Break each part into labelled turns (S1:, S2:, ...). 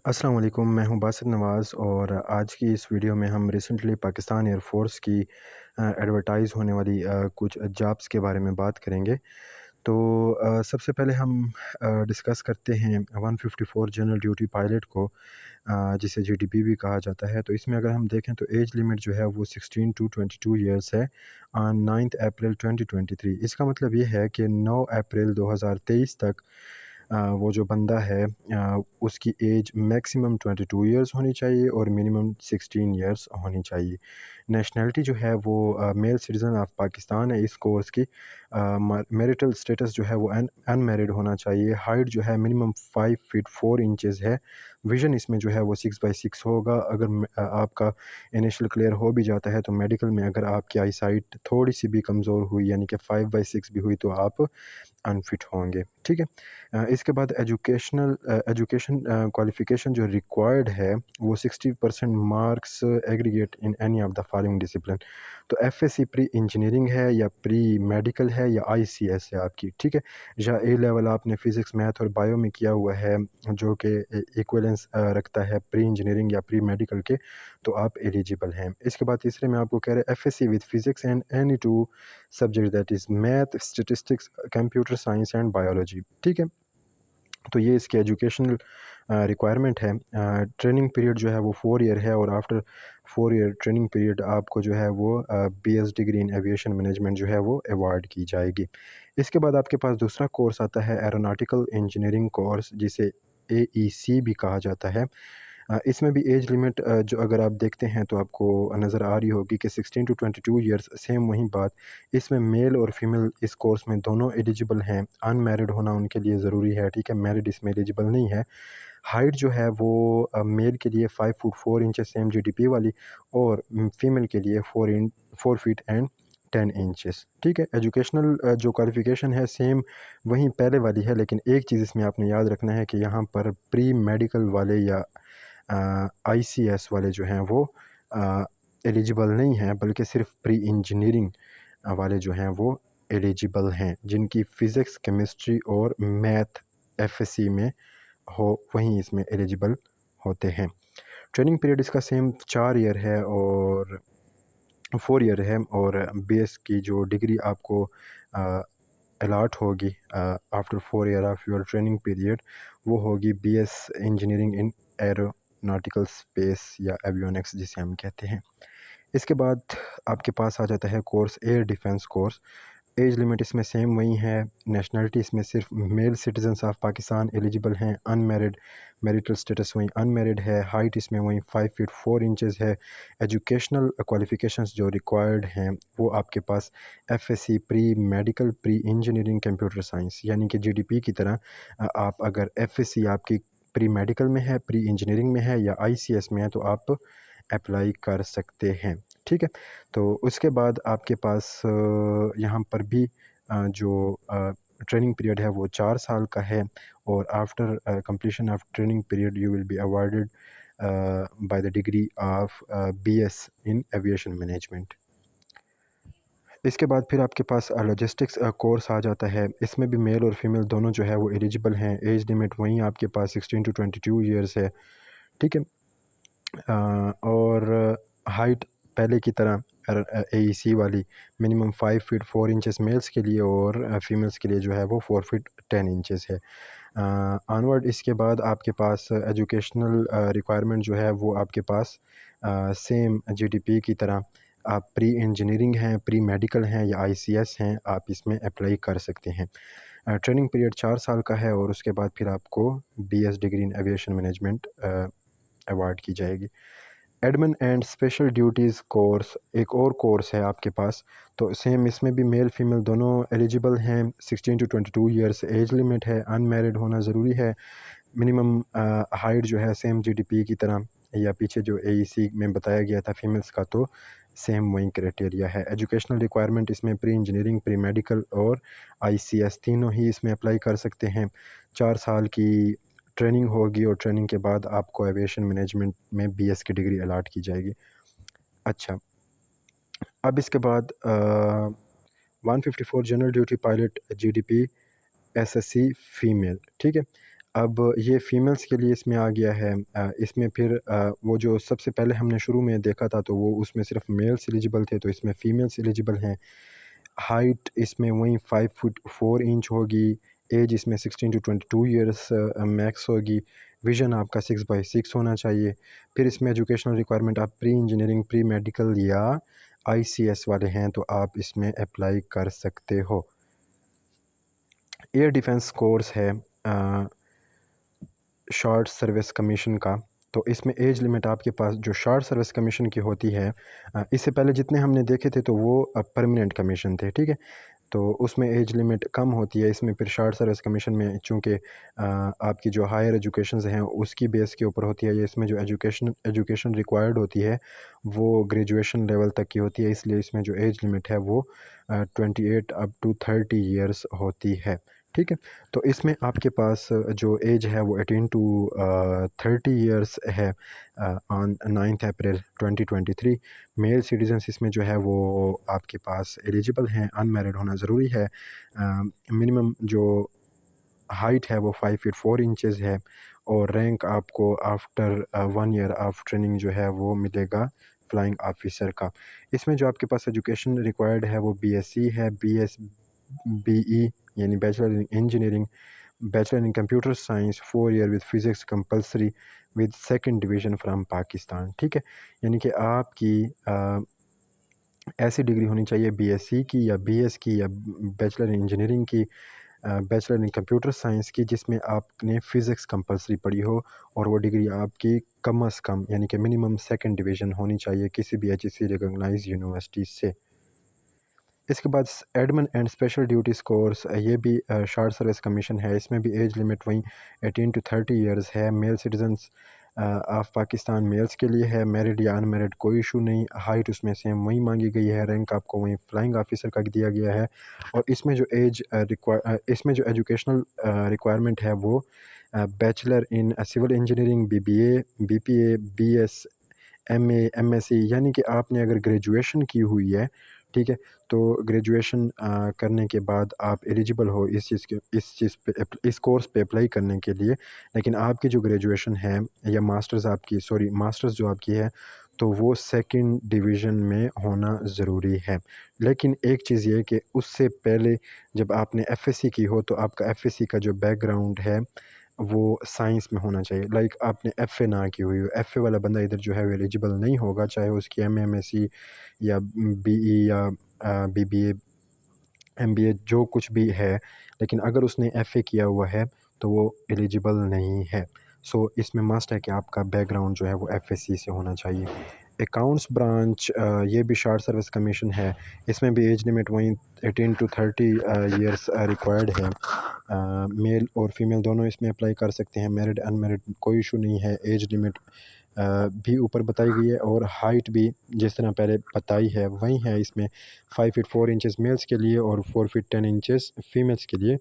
S1: अस्सलाम वालेकुम, मैं हूँ बासित नवाज़ और आज की इस वीडियो में हम रिसेंटली पाकिस्तान एयर फ़ोर्स की एडवर्टाइज़ होने वाली कुछ जॉब्स के बारे में बात करेंगे। तो सबसे पहले हम डिस्कस करते हैं 154 जनरल ड्यूटी पायलट को, जिसे जीडीपी भी कहा जाता है। तो इसमें अगर हम देखें तो एज लिमिट जो है वो 16 टू 22 इयर्स है ऑन 9 अप्रैल 2023। इसका मतलब ये है कि 9 अप्रैल 2023 तक वो जो बंदा है उसकी एज मैक्सिमम 22 इयर्स होनी चाहिए और मिनिमम 16 इयर्स होनी चाहिए। नेशनैलिटी जो है वो मेल सिटीज़न ऑफ पाकिस्तान है इस कोर्स की। मैरिटल स्टेटस जो है वो अनमैरिड होना चाहिए। हाइट जो है मिनिमम 5 फीट 4 इंचेस है। विज़न इसमें जो है वो 6/6 होगा। अगर आपका इनिशियल क्लियर हो भी जाता है तो मेडिकल में अगर आपकी आई साइट थोड़ी-सी भी कमज़ोर हुई यानी कि 5/6 भी हुई तो आप अनफिट होंगे, ठीक है? इसके बाद एजुकेशन क्वालिफ़िकेशन जो रिक्वायर्ड है वो 60% marks aggregate in any of the following discipline. तो एफएससी प्री इंजीनियरिंग है या प्री मेडिकल है या आईसीएस है आपकी, ठीक है? या ए लेवल आपने फिज़िक्स, मैथ और बायो में किया हुआ है जो कि इक्विवेलेंस रखता है प्री इंजीनियरिंग या प्री मेडिकल के, तो आप एलिजिबल हैं। इसके बाद तीसरे में आपको कह रहे हैं FSc with physics and any 2 subject that is math, statistics, computer science and biology, ठीक है? तो ये इसकी एजुकेशनल रिक्वायरमेंट है। ट्रेनिंग पीरियड जो है वो 4 ईयर है और आफ्टर 4 ईयर ट्रेनिंग पीरियड आपको जो है वो BS degree in aviation management जो है वो अवार्ड की जाएगी। इसके बाद आपके पास दूसरा कोर्स आता है एरोनॉटिकल इंजीनियरिंग कोर्स, जिसे एईसी भी कहा जाता है। इसमें भी एज लिमिट जो अगर आप देखते हैं तो आपको नज़र आ रही होगी कि 16 टू 22 इयर्स, सेम वही बात। इसमें मेल और फीमेल इस कोर्स में दोनों एलिजिबल हैं। अनमैरिड होना उनके लिए ज़रूरी है, ठीक है? मैरिड इसमें एलिजिबल नहीं है। हाइट जो है वो मेल के लिए 5 फुट 4 इंचेस सेम जीडीपी वाली और फीमेल के लिए 4 फीट एंड 10 इंचेस, ठीक है? एजुकेशनल जो क्वालिफ़िकेशन है सेम वहीं पहले वाली है, लेकिन एक चीज़ इसमें आपने याद रखना है कि यहाँ पर प्री मेडिकल वाले या आईसीएस वाले जो हैं वो एलिजिबल नहीं हैं, बल्कि सिर्फ प्री इंजीनियरिंग वाले जो हैं वो एलिजिबल हैं, जिनकी फ़िज़िक्स, केमिस्ट्री और मैथ एफएससी में हो, वहीं इसमें एलिजिबल होते हैं। ट्रेनिंग पीरियड इसका सेम 4 ईयर है और 4 ईयर है और बीएस की जो डिग्री आपको अ, अलॉट होगी after 4 year of your training period, वो होगी BS engineering in aeronautical space या एवियोनिक्स जिसे हम कहते हैं। इसके बाद आपके पास आ जाता है course air defence course. Age limit इसमें सेम वही है। नेशनैलिटी इसमें सिर्फ male citizens of Pakistan eligible हैं। अनमैरिड, मैरिटल स्टेटस वहीं अनमैरिड है। हाइट इसमें वहीं 5 फीट 4 इंचेस है। एजुकेशनल क्वालिफिकेशंस जो रिक्वायर्ड हैं वो आपके पास FSc pre medical, pre engineering, computer science, यानी कि जीडीपी की तरह आप अगर एफएससी आपकी प्री मेडिकल में है, प्री इंजीनियरिंग में है या आईसीएस में है तो आप अप्लाई कर सकते हैं, ठीक है? तो उसके बाद आपके पास यहाँ पर भी जो ट्रेनिंग पीरियड है वो 4 साल का है और after completion of training period you will be awarded by the degree of BS in aviation management. इसके बाद फिर आपके पास लॉजिस्टिक्स कोर्स आ जाता है। इसमें भी मेल और फीमेल दोनों जो है वो एलिजिबल हैं। एज लिमिट वहीं आपके पास 16 टू 22 इयर्स है, ठीक है? और हाइट पहले की तरह एईसी वाली मिनिमम 5 फीट 4 इंचेस मेल्स के लिए और फीमेल्स के लिए जो है वो 4 फीट 10 इंचेस है। ऑनवर्ड इसके बाद आपके पास एजुकेशनल रिक्वायरमेंट जो है वो आपके पास सेम जीडीपी की तरह आप प्री इंजीनियरिंग हैं, प्री मेडिकल हैं या आईसीएस हैं, आप इसमें अप्लाई कर सकते हैं। ट्रेनिंग पीरियड 4 साल का है और उसके बाद फिर आपको BS degree in aviation management award की जाएगी। Admin and special duties course एक और कोर्स है आपके पास। तो सेम इसमें भी मेल फीमेल दोनों एलिजिबल हैं। 16 टू 22 इयर्स एज लिमिट है। अनमैरिड होना ज़रूरी है। मिनिमम हाइट जो है सेम जीडीपी की तरह या पीछे जो एईसी में बताया गया था फीमेल्स का, तो सेम वही क्राइटेरिया है। एजुकेशनल रिक्वायरमेंट इसमें प्री इंजीनियरिंग, प्री मेडिकल और आईसीएस तीनों ही इसमें अप्लाई कर सकते हैं। 4 साल की ट्रेनिंग होगी और ट्रेनिंग के बाद आपको एविएशन मैनेजमेंट में बीएस की डिग्री अलॉट की जाएगी। अच्छा, अब इसके बाद 154 general duty pilot GDP SSC female, ठीक है? अब ये फ़ीमेल्स के लिए इसमें आ गया है। इसमें फिर वो जो सबसे पहले हमने शुरू में देखा था तो वो उसमें सिर्फ मेल्स एलिजिबल थे, तो इसमें फ़ीमेल्स एलिजिबल हैं। हाइट इसमें वही 5 फुट 4 इंच होगी। एज इसमें 16 टू 22 ईयर्स मैक्स होगी। विज़न आपका 6/6 होना चाहिए। फिर इसमें एजुकेशनल रिक्वायरमेंट आप प्री इंजीनियरिंग, प्री मेडिकल या आईसीएस वाले हैं तो आप इसमें अप्लाई कर सकते हो। एयर डिफेंस कोर्स है शॉर्ट सर्विस कमीशन का, तो इसमें एज लिमिट आपके पास जो शॉर्ट सर्विस कमीशन की होती है, इससे पहले जितने हमने देखे थे तो वो परमानेंट कमीशन थे, ठीक है। तो उसमें एज लिमिट कम होती है। इसमें फिर शॉर्ट सर्विस कमीशन में चूँकि आपकी जो हायर एजुकेशंस हैं उसकी बेस के ऊपर होती है, या इसमें जो एजुकेशन रिक्वायर्ड होती है वो ग्रेजुएशन लेवल तक की होती है, इसलिए इसमें जो एज लिमिट है वो 28 अप टू 30 ईयर्स होती है, ठीक है। तो इसमें आपके पास जो एज है वो 18 टू 30 ईयर्स है ऑन 9 अप्रैल 2023। मेल सिटीजन्स इसमें जो है वो आपके पास एलिजिबल हैं, अनमैरिड होना ज़रूरी है। मिनिमम जो हाइट है वो 5 फीट 4 इंचेस है, और रैंक आपको आफ्टर 1 ईयर ऑफ ट्रेनिंग जो है वो मिलेगा फ्लाइंग ऑफिसर का। इसमें जो आपके पास एजुकेशन रिक्वायर्ड है वो बीएससी है, बीई यानी bachelor in engineering, bachelor in computer science 4 year with physics compulsory with second division from Pakistan, ठीक है। यानी कि आपकी ऐसी डिग्री होनी चाहिए बीएससी की या बीएस की या बैचलर इन इंजीनियरिंग की, बैचलर इन कंप्यूटर साइंस की, जिसमें आपने फ़िज़िक्स कंपलसरी पढ़ी हो, और वो डिग्री आपकी कम अज़ कम यानी कि मिनिमम सेकंड डिवीज़न होनी चाहिए किसी भी एचईसी रिकॉग्नाइज्ड यूनिवर्सिटी से। इसके बाद admin and special duties course, ये भी शॉर्ट सर्विस कमीशन है। इसमें भी एज लिमिट वहीं 18 टू 30 इयर्स है। Male citizens of Pakistan males के लिए है, मैरिड या अनमैरिड कोई इशू नहीं। हाइट उसमें सेम वही मांगी गई है, रैंक आपको वहीं फ्लाइंग ऑफिसर का दिया गया है। और इसमें जो इसमें जो एजुकेशनल रिक्वायरमेंट है वो bachelor in civil engineering, BBA, BPA, BS, MA, MSc, यानी कि आपने अगर ग्रेजुएशन की हुई है, ठीक है, तो ग्रेजुएशन करने के बाद आप एलिजिबल हो इस चीज़ पे इस कोर्स पे अप्लाई करने के लिए। लेकिन आपकी जो ग्रेजुएशन है या मास्टर्स जो आपकी है, तो वो सेकंड डिवीज़न में होना ज़रूरी है। लेकिन एक चीज़ ये है कि उससे पहले जब आपने एफएससी की हो तो आपका एफएससी का जो बैकग्राउंड है वो साइंस में होना चाहिए। लाइक आपने एफ़ए ना की हुई हो, एफ़ए वाला बंदा इधर जो है वो एलिजिबल नहीं होगा, चाहे उसकी एमए, एमएससी या बीई या बीबीए, एमबीए जो कुछ भी है, लेकिन अगर उसने एफ़ए किया हुआ है तो वो एलिजिबल नहीं है। सो इसमें मस्ट है कि आपका बैकग्राउंड जो है वो एफएससी से होना चाहिए। अकाउंट्स ब्रांच, ये भी शॉर्ट सर्विस कमीशन है। इसमें भी एज लिमिट वहीं 18 टू 30 ईयर्स रिक्वायर्ड है। मेल और फीमेल दोनों इसमें अप्लाई कर सकते हैं, मैरिड अनमैरिड कोई इशू नहीं है। एज लिमिट भी ऊपर बताई गई है, और हाइट भी जिस तरह पहले बताई है वही है। इसमें 5 फीट 4 इंचेस मेल्स के लिए और 4 फीट 10 इंचेस फीमेल्स के लिए।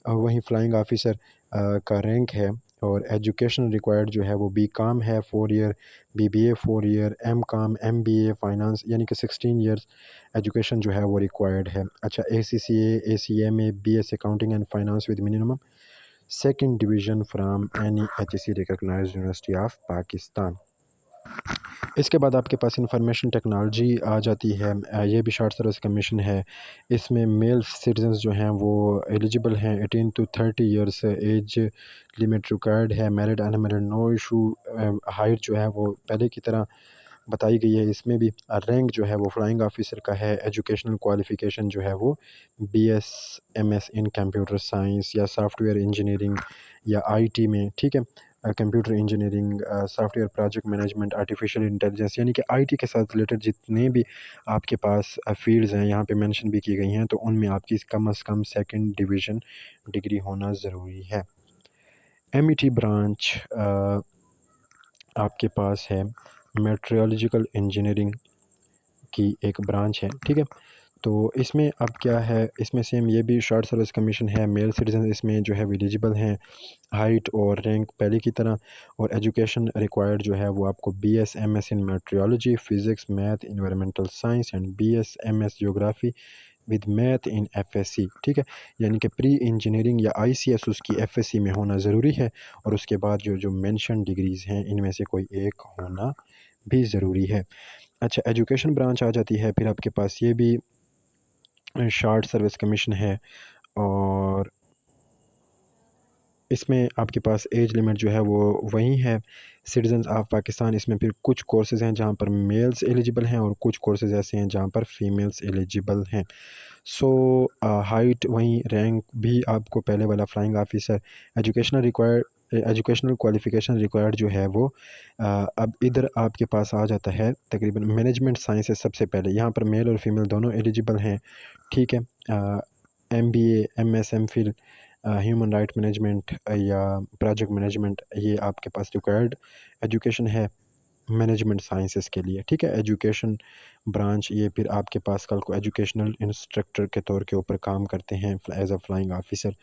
S1: वहीं फ्लाइंग ऑफिसर का रैंक है, और एजुकेशन रिक्वायर्ड जो है वो बीकॉम है 4 year, BBA 4 year, MCom, MBA finance, यानी कि 16 ईयर्स एजुकेशन जो है वो रिक्वायर्ड है। अच्छा, ACCA, ACMA, BS accounting and finance with minimum second division from any HEC recognised university of Pakistan. इसके बाद आपके पास इंफॉर्मेशन टेक्नोलॉजी आ जाती है। ये भी शॉर्ट सर्विस कमीशन है। इसमें मेल सिटीजन्स जो हैं वो एलिजिबल हैं। 18 to 30 years age limit required है। Married unmarried no issue. Height जो है वो पहले की तरह बताई गई है। इसमें भी रैंक जो है वो फ्लाइंग ऑफिसर का है। एजुकेशनल क्वालिफ़िकेशन जो है वो BS, MS in computer science या सॉफ्टवेयर इंजीनियरिंग या आईटी में, ठीक है। Computer engineering, software project management, artificial intelligence, यानी कि आईटी के साथ रिलेटेड जितने भी आपके पास फील्ड्स हैं यहाँ पे मेंशन भी की गई हैं, तो उनमें आपकी कम से कम सेकंड डिवीज़न डिग्री होना ज़रूरी है। एमईटी ब्रांच आपके पास है मेट्रोलॉजिकल इंजीनियरिंग की एक ब्रांच है, ठीक है। तो इसमें अब क्या है, इसमें सेम ये भी शॉर्ट सर्विस कमीशन है। मेल सिटीजन इसमें जो है एलिजिबल हैं। हाइट और रैंक पहले की तरह, और एजुकेशन रिक्वायर्ड जो है वो आपको BS, MS in metrology, physics, math, environmental science and BS, MS geography with math in FSc, ठीक है। यानी कि प्री इंजीनियरिंग या आईसीएस उसकी एफएससी में होना ज़रूरी है, और उसके बाद जो जो मेंशन डिग्रीज़ हैं इनमें से कोई एक होना भी ज़रूरी है। अच्छा, एजुकेशन ब्रांच आ जाती है, फिर आपके पास ये भी शार्ट सर्विस कमीशन है, और इसमें आपके पास एज लिमिट जो है वो वही है, सिटीज़न्स ऑफ पाकिस्तान। इसमें फिर कुछ कोर्सेज़ हैं जहाँ पर मेल्स एलिजिबल हैं, और कुछ कोर्सेज़ ऐसे हैं जहाँ पर फीमेल्स एलिजिबल हैं। सो हाइट वहीं, रैंक भी आपको पहले वाला flying officer, educational qualification required जो है वो अब इधर आपके पास आ जाता है। तकरीबन मैनेजमेंट साइंसेस सबसे पहले, यहाँ पर मेल और फीमेल दोनों एलिजिबल हैं, ठीक है। MBA, MS, MPhil, human right management या प्रोजेक्ट मैनेजमेंट, ये आपके पास रिक्वायर्ड एजुकेशन है मैनेजमेंट साइंसेस के लिए, ठीक है। एजुकेशन ब्रांच ये फिर आपके पास कल को एजुकेशनल इंस्ट्रक्टर के तौर के ऊपर काम करते हैं एज अ फ्लाइंग ऑफिसर।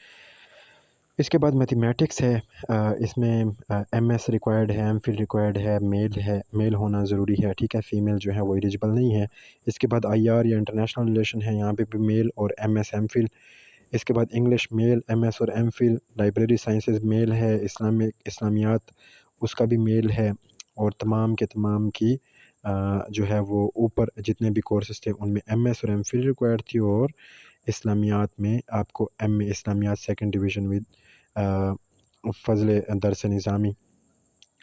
S1: इसके बाद मैथमेटिक्स है, इसमें एमएस रिक्वायर्ड है, एमफिल रिक्वायर्ड है, मेल होना ज़रूरी है, ठीक है। फीमेल जो है वो एलिजिबल नहीं है। इसके बाद आईआर या इंटरनेशनल रिलेशन है, यहाँ पे भी मेल और एमएस एमफिल। इसके बाद इंग्लिश मेल, एमएस और एमफिल। लाइब्रेरी साइंसेज मेल है, इस्लामियात उसका भी मेल है, और तमाम के तमाम की जो है वो ऊपर जितने भी कोर्सेज़ थे उनमें एमएस और एमफिल रिक्वायर्ड थी, और इस्लामियात में आपको एमए इस्लामियात सेकंड डिवीज़न विद फ़ज़ल दरस निज़ामी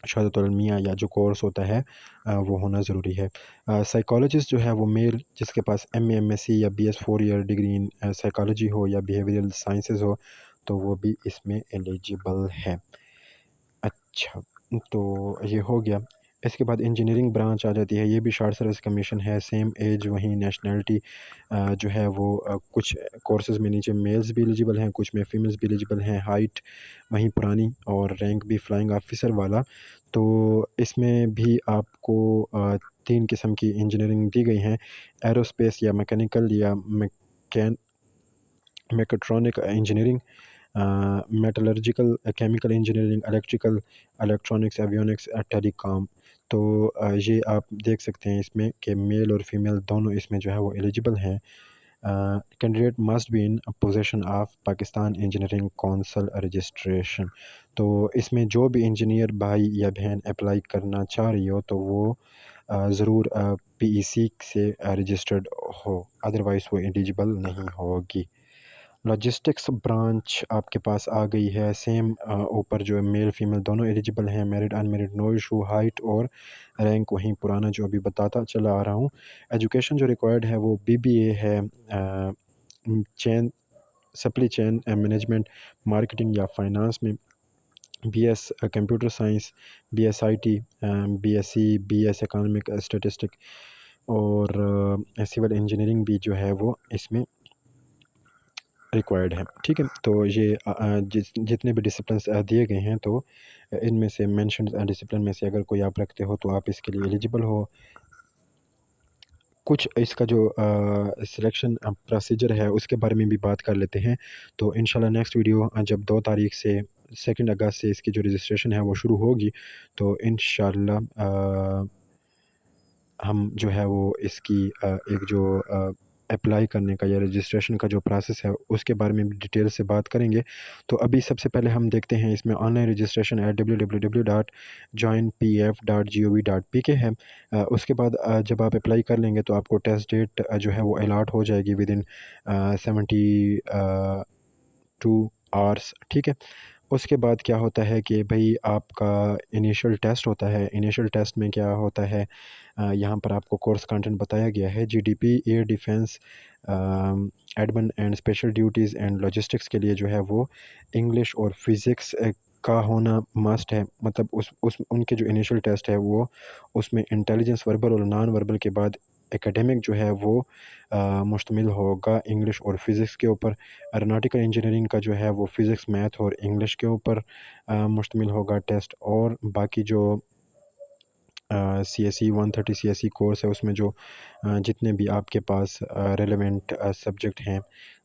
S1: शहादतुल मियाँ या जो कोर्स होता है वो होना ज़रूरी है। साइकोलॉजिस्ट जो है वो मेल, जिसके पास एमए, एमएससी या BS 4 year degree in psychology हो या बिहेवियरल साइंसेज़ हो, तो वो भी इसमें एलिजिबल है। अच्छा, तो ये हो गया। इसके बाद इंजीनियरिंग ब्रांच आ जाती है, ये भी शार्ट सर्विस कमीशन है, सेम एज वहीं नेशनैलिटी जो है वो कुछ कोर्सेज़ में नीचे मेल्स भी एलिजिबल हैं, कुछ में फीमेल्स भी एलिजिबल हैं। हाइट वहीं पुरानी, और रैंक भी फ्लाइंग ऑफिसर वाला। तो इसमें भी आपको 3 किस्म की इंजीनियरिंग दी गई हैं, एरोस्पेस या मैकेनिकल या mechatronic engineering, metallurgical, chemical engineering, electrical, electronics, avionics, telecom. तो ये आप देख सकते हैं इसमें कि मेल और फीमेल दोनों इसमें जो है वो एलिजिबल हैं। Candidate must be in possession of Pakistan engineering council registration. तो इसमें जो भी इंजीनियर भाई या बहन अप्लाई करना चाह रही हो, तो वो ज़रूर पीईसी से रजिस्टर्ड हो, अदरवाइज़ वो एलिजिबल नहीं होगी। लॉजिस्टिक्स ब्रांच आपके पास आ गई है, सेम ऊपर जो है मेल फीमेल दोनों एलिजिबल हैं, married unmarried no issue. Height और रैंक वहीं पुराना जो अभी बताता चला आ रहा हूँ। एजुकेशन जो रिक्वायर्ड है वो बीबीए है, chain supply chain management, marketing या फाइनेंस में, BS computer science, BS IT, BSc, BS economic statistic, और सिविल इंजीनियरिंग भी जो है वो इसमें रिक्वायर्ड है, ठीक है। तो ये जितने भी डिसिप्लिन्स दिए गए हैं, तो इनमें से मेंशन्ड डिसिप्लिन में से अगर कोई आप रखते हो तो आप इसके लिए एलिजिबल हो। कुछ इसका जो सिलेक्शन प्रोसीजर है उसके बारे में भी बात कर लेते हैं। तो इंशाल्लाह नेक्स्ट वीडियो जब 2 तारीख से 2 अगस्त से इसकी जो रजिस्ट्रेशन है वो शुरू होगी, तो इंशाल्लाह हम जो है वो इसकी एक जो अप्लाई करने का या रजिस्ट्रेशन का जो प्रोसेस है उसके बारे में भी डिटेल से बात करेंगे। तो अभी सबसे पहले हम देखते हैं इसमें ऑनलाइन रजिस्ट्रेशन है www.joinpf.gov.pk है। उसके बाद जब आप अप्लाई कर लेंगे तो आपको टेस्ट डेट जो है वो अलॉट हो जाएगी विद इन 72 आवर्स, ठीक है। उसके बाद क्या होता है कि भई आपका इनिशियल टेस्ट होता है। इनिशियल टेस्ट में क्या होता है, यहाँ पर आपको कोर्स कंटेंट बताया गया है। GDP, air defence, admin and special duties and logistics के लिए जो है वो इंग्लिश और फिज़िक्स का होना मस्ट है। मतलब उस उनके जो इनिशियल टेस्ट है वो उसमें इंटेलिजेंस वर्बल और नॉन वर्बल के बाद एकेडमिक जो है वो मुश्तमिल होगा इंग्लिश और फिज़िक्स के ऊपर। एरोनॉटिकल इंजीनियरिंग का जो है वो फ़िज़िक्स, मैथ और इंग्लिश के ऊपर मुश्तमिल होगा टेस्ट। और बाकी जो सीएसई 130 सीएसई कोर्स है उसमें जो जितने भी आपके पास रेलेवेंट सब्जेक्ट हैं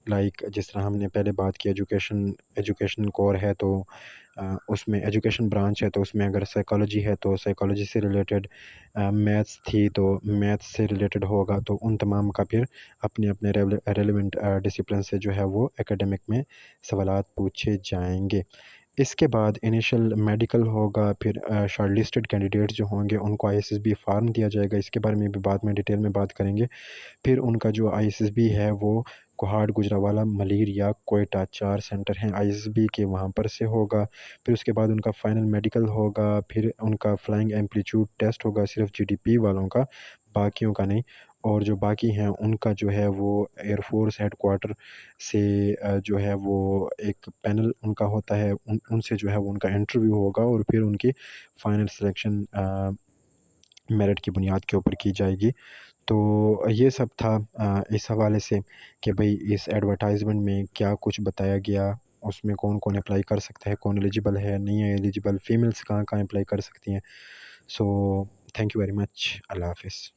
S1: लाइक जिस तरह हमने पहले बात की एजुकेशन कोर है तो उसमें एजुकेशन ब्रांच है तो उसमें अगर साइकोलॉजी है तो साइकोलॉजी से रिलेटेड, मैथ्स थी तो मैथ्स से रिलेटेड होगा, तो उन तमाम का फिर अपने अपने रेलेवेंट डिसिप्लिन से जो है वो एकेडमिक में सवालात पूछे जाएंगे। इसके बाद इनिशियल मेडिकल होगा, फिर शॉर्टलिस्टेड कैंडिडेट्स जो होंगे उनको आईएसएसबी फार्म दिया जाएगा, इसके बारे में भी बाद में डिटेल में बात करेंगे। फिर उनका जो आईएसएसबी है वो कोहाट, गुजरांवाला, मलीर या कोयटा 4 सेंटर हैं आईएसएसबी के, वहाँ पर से होगा। फिर उसके बाद उनका फाइनल मेडिकल होगा, फिर उनका फ्लाइंग एम्पलीट्यूड टेस्ट होगा सिर्फ जीडीपी वालों का, बाकियों का नहीं। और जो बाकी हैं उनका जो है वो एयरफोर्स हेडक्वार्टर से जो है वो एक पैनल उनका होता है, उनसे जो है वो उनका इंटरव्यू होगा और फिर उनकी फाइनल सिलेक्शन मेरिट की बुनियाद के ऊपर की जाएगी। तो ये सब था इस हवाले से कि भई इस एडवर्टाइज़मेंट में क्या कुछ बताया गया, उसमें कौन-कौन अप्लाई कर सकता है, कौन एलिजिबल है, नहीं है एलिजिबल, फीमेल्स कहाँ-कहाँ अप्लाई कर सकती हैं। So thank you very much. अल्लाह हाफ़िज़।